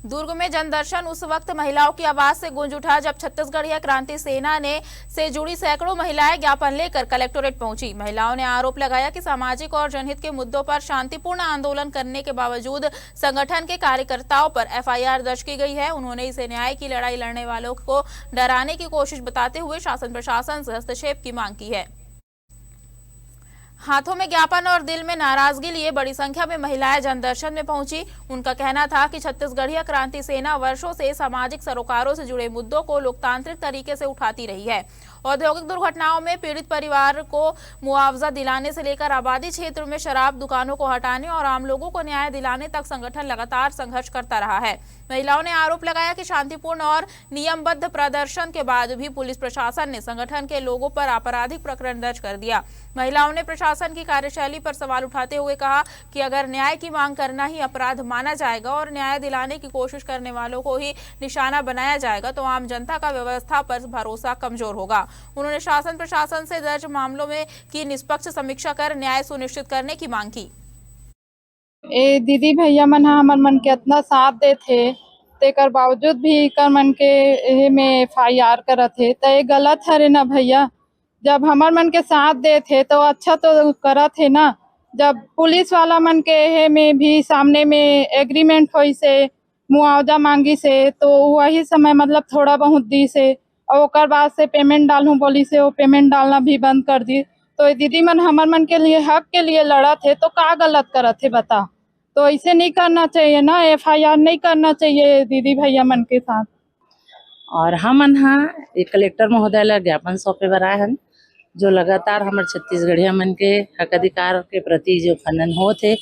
दुर्ग में जनदर्शन उस वक्त महिलाओं की आवाज से गूंज उठा जब छत्तीसगढ़ीय क्रांति सेना से जुड़ी सैकड़ों महिलाएं ज्ञापन लेकर कलेक्टोरेट पहुंची। महिलाओं ने आरोप लगाया कि सामाजिक और जनहित के मुद्दों पर शांतिपूर्ण आंदोलन करने के बावजूद संगठन के कार्यकर्ताओं पर एफआईआर दर्ज की गई है। उन्होंने इसे न्याय की लड़ाई लड़ने वालों को डराने की कोशिश बताते हुए शासन प्रशासन से हस्तक्षेप की मांग की है। हाथों में ज्ञापन और दिल में नाराजगी लिए बड़ी संख्या में महिलाएं जनदर्शन में पहुंची। उनका कहना था कि छत्तीसगढ़ीय क्रांति सेना वर्षों से सामाजिक सरोकारों से जुड़े मुद्दों को लोकतांत्रिक तरीके से उठाती रही है। औद्योगिक दुर्घटनाओं में पीड़ित परिवार को मुआवजा दिलाने से लेकर आबादी क्षेत्र में शराब दुकानों को हटाने और आम लोगों को न्याय दिलाने तक संगठन लगातार संघर्ष करता रहा है। महिलाओं ने आरोप लगाया कि शांतिपूर्ण और नियमबद्ध प्रदर्शन के बाद भी पुलिस प्रशासन ने संगठन के लोगों पर आपराधिक प्रकरण दर्ज कर दिया। महिलाओं ने प्रशासन की कार्यशैली पर सवाल उठाते हुए कहा कि अगर न्याय की मांग करना ही अपराध माना जाएगा और न्याय दिलाने की कोशिश करने वालों को ही निशाना बनाया जाएगा तो आम जनता का व्यवस्था पर भरोसा कमजोर होगा। उन्होंने शासन प्रशासन से दर्ज मामलों में की निष्पक्ष समीक्षा कर न्याय सुनिश्चित करने की मांग की। ए दीदी भैया मन हमर मन के इतना साथ दे थे तेकर बावजूद भी कर मन के एहे में एफआईआर करत थे तो ये गलत हरे ना भैया। जब हमर मन के साथ दे थे तो अच्छा तो करत है ना। जब पुलिस वाला मन के एहे में भी सामने में एग्रीमेंट होई से मुआवजा मांगी से तो वही समय मतलब थोड़ा बहुत दी से और ओकर बाद से पेमेंट डालूं बोली से वो पेमेंट डालना भी बंद कर दी। तो ये दीदी मन हमर मन के लिए हक के लिए लड़ा थे तो का गलत करत थे बता। तो ऐसे नहीं करना चाहिए ना, एफआईआर नहीं करना चाहिए दीदी भैया मन के साथ। और हमन हा कलेक्टर महोदय ला ज्ञापन सौंपे बर आए हन जो लगातार हमारे छत्तीसगढ़िया मन के हक अधिकार के प्रति जो खनन होते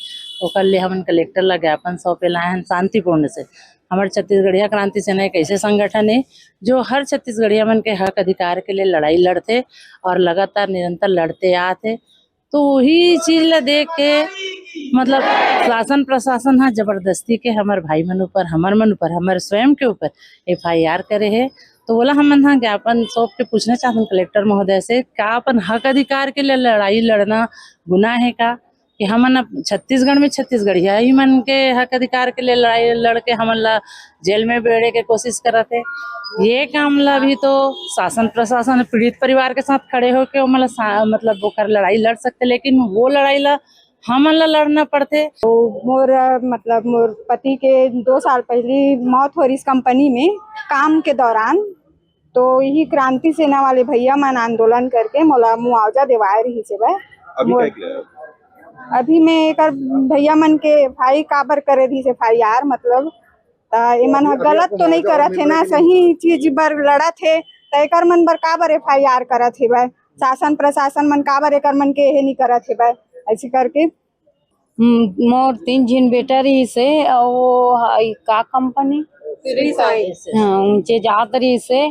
ओकर ले हमन कलेक्टर ला ज्ञापन सौंपे लाए हन शांतिपूर्ण से। हमारे छत्तीसगढ़िया क्रांति सेना एक ऐसे संगठन है जो हर छत्तीसगढ़िया मन के हक अधिकार के लिए लड़ाई लड़ते और लगातार निरंतर लड़ते आते। तो वही चीज ला देख के मतलब शासन प्रशासन हा जबरदस्ती के हमारे भाई मन ऊपर हमारे स्वयं के ऊपर एफआईआर करे है। तो बोला हम हाँ ज्ञापन सौंप के पूछना चाहते हैं कलेक्टर महोदय से क्या अपन हक अधिकार के लिए लड़ाई लड़ना गुनाह है का कि हमन छत्तीसगढ़ में छत्तीसगढ़िया ही मन के हक अधिकार के लिए लड़ाई लड़के हमन ला जेल में बेड़े के कोशिश करते। ये काम ला भी तो शासन प्रशासन पीड़ित परिवार के साथ खड़े होके मतलब वो कर लड़ाई लड़ सकते, लेकिन वो लड़ाई ला हमन ला लड़ना पड़ते। तो मोर मतलब मोर पति के 2 साल पहले मौत हो रही इस कंपनी में काम के दौरान। तो यही क्रांति सेना वाले भैया मन आंदोलन करके मोला मुआवजा दिवाए रही से अभी मैं एक भैया मन के भाई काबर करे दी से एफआईआर मतलब मन गलत तो नहीं करत है ना, सही चीज बर लड़त है तो एकर मन बर काबर एफआईआर करत है भाई। शासन प्रशासन मन काबर एकर मन के ये नहीं करत है भाई। ऐसे करके मोर 3 झिन बेटा रही से और का कंपनी ऊंचे जात रही से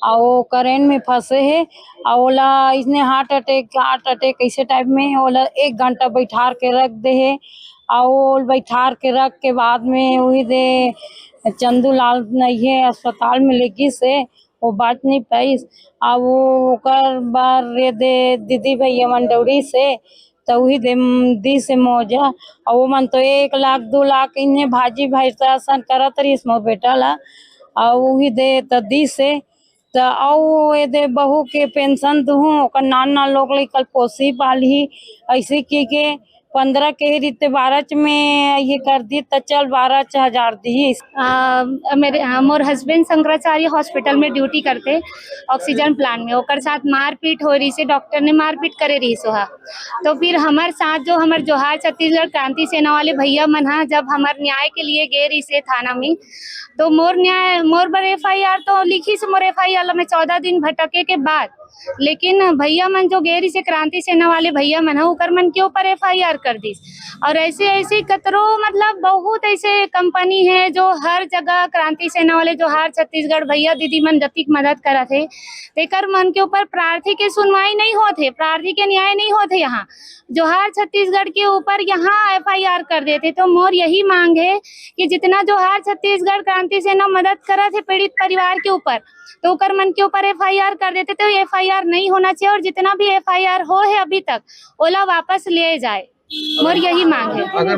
और करेंट में फंसे है और ओला इसने हार्ट अटैक ऐसे टाइप में ओला 1 घंटा बैठार के रख दे है और बैठार के रख के बाद में वही दे चंदूलाल नहीं है अस्पताल में लेगी से वो बात नहीं पाई। अब वो कर बार रे दे दीदी भैया मन दौड़ी से तो वही दी से मौजा और वो मन तो 1 लाख 2 लाख इन्हें भाजी भाई शासन करत रही मोर बेटा ला और वही दे तो दी से तो आओ ये दे बहू के पेंशन दूँ और नाना लोग कल पोसी पाली ऐसे के 15 के रीते 12 में ये कर दी तो चल 12,000 दी। मेरे मोर हस्बैंड शंकराचार्य हॉस्पिटल में ड्यूटी करते ऑक्सीजन प्लांट में ओकर साथ मारपीट हो रही से डॉक्टर ने मारपीट करे रही सोहा। तो फिर हमारे साथ जो हमारे जोहार छत्तीसगढ़ क्रांति सेना वाले भैया मन हा जब हमारे न्याय के लिए गए रही से थाना में तो मोर बर एफआईआर तो लिखी से मोर एफआईआर में 14 दिन भटके के बाद, लेकिन भैया मन जो गेरी से क्रांति सेना वाले भैया मन उकर मन के ऊपर एफआईआर कर दी। और ऐसे कतरो मतलब बहुत ऐसे कंपनी है जो हर जगह क्रांति सेना वाले जो हर छत्तीसगढ़ भैया दीदी मन जतिक मदद करा थे तेकर मन के ऊपर प्रार्थी के सुनवाई नहीं होते, प्रार्थी के न्याय नहीं होते। यहाँ जो हर छत्तीसगढ़ के ऊपर यहाँ एफआईआर कर देते। तो मोर यही मांग है कि जितना जो हर छत्तीसगढ़ क्रांति सेना मदद करा थे पीड़ित परिवार के ऊपर तो कर मन के ऊपर एफआईआर कर देते तो एफआईआर नहीं होना चाहिए और जितना भी एफआईआर हो है अभी तक ओला वापस ले जाए। मोर यही मांग है।